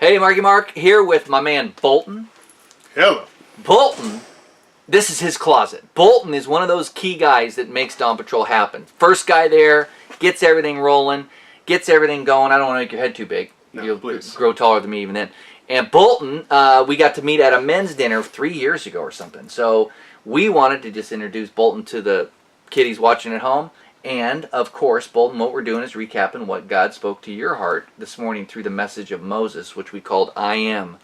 Hey, Marky Mark here with my man Bolton. Hello. Bolton, this is his closet. Bolton is one of those key guys that makes Dawn Patrol happen. First guy there, gets everything rolling, gets everything going. I don't want to make your head too big. No, You'll please. grow taller than me even then. And Bolton, we got to meet at a men's dinner 3 years ago or something. So we wanted to just introduce Bolton to the kiddies watching at home. And, of course, Bolton, what we're doing is recapping what God spoke to your heart this morning through the message of Moses, which we called I Am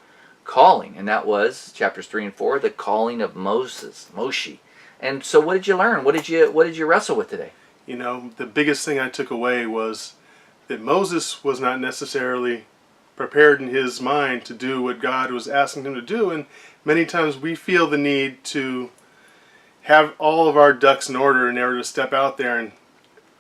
Calling. And that was chapters 3 and 4, the calling of Moshe. And so what did you learn? What did you wrestle with today? You know, the biggest thing I took away was that Moses was not necessarily prepared in his mind to do what God was asking him to do. And many times we feel the need to have all of our ducks in order to step out there, and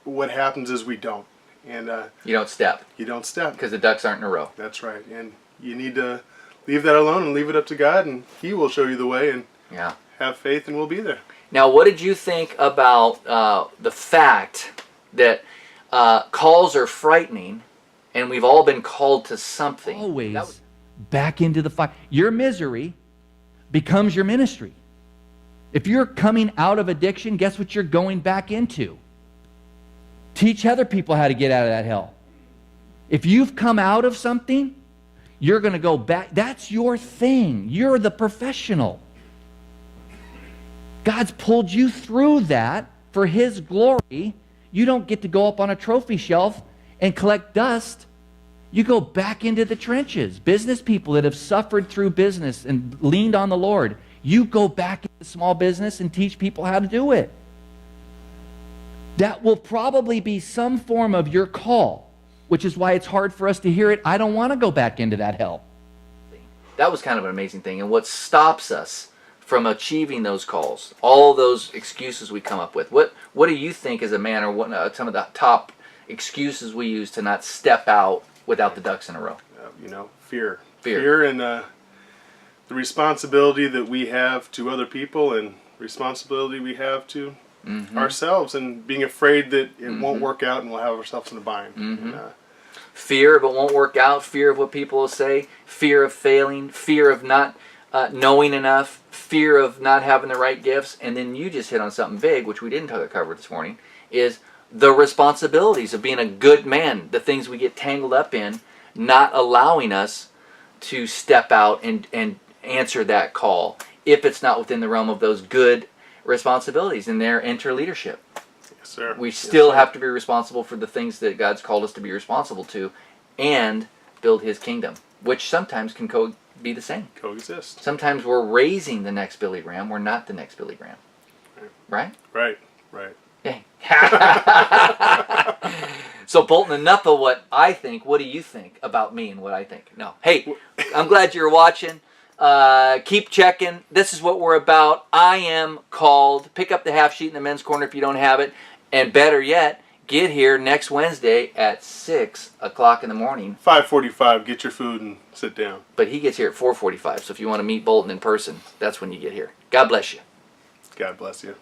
what happens is we don't. And You don't step. you don't step. Because the ducks aren't in a row. That's right. And you need to leave that alone and leave it up to God, and He will show you the way, and Yeah. have faith, and we'll be there. Now, what did you think about the fact that calls are frightening, and we've all been called to something? Always back into the fire. Your misery becomes your ministry. If you're coming out of addiction, guess what you're going back into? Teach other people how to get out of that hell. If you've come out of something, you're going to go back. That's your thing. You're the professional. God's pulled you through that for His glory. You don't get to go up on a trophy shelf and collect dust. You go back into the trenches. Business people that have suffered through business and leaned on the Lord, you go back into small business and teach people how to do it. That will probably be some form of your call, which is why it's hard for us to hear it. I don't want to go back into that hell. That was kind of an amazing thing. And what stops us from achieving those calls, all those excuses we come up with, what do you think as a man, or what some of the top excuses we use to not step out without the ducks in a row? Fear. Fear. And the responsibility that we have to other people, and responsibility we have to ourselves, and being afraid that it won't work out and we'll have ourselves in a bind. And, Fear of it won't work out, fear of what people will say, fear of failing, fear of not knowing enough, fear of not having the right gifts. And then you just hit on something big, which we didn't cover this morning, is the responsibilities of being a good man, the things we get tangled up in, not allowing us to step out and answer that call if it's not within the realm of those good responsibilities, and there enter leadership. yes, sir. We still have to be responsible for the things that God's called us to be responsible to, and build His kingdom, which sometimes can be the same. Coexist. Sometimes we're raising the next Billy Graham, we're not the next Billy Graham. Right? Right. Yeah. So Bolton, enough of what I think. What do you think about me and what I think? No. Hey, I'm glad you're watching. Keep checking. This is what we're about. I am called. Pick up the half sheet in the men's corner if you don't have it. And better yet, get here next Wednesday at 6 o'clock in the morning. 5:45. Get your food and sit down. But he gets here at 4:45. So if you want to meet Bolton in person, that's when you get here. God bless you. God bless you.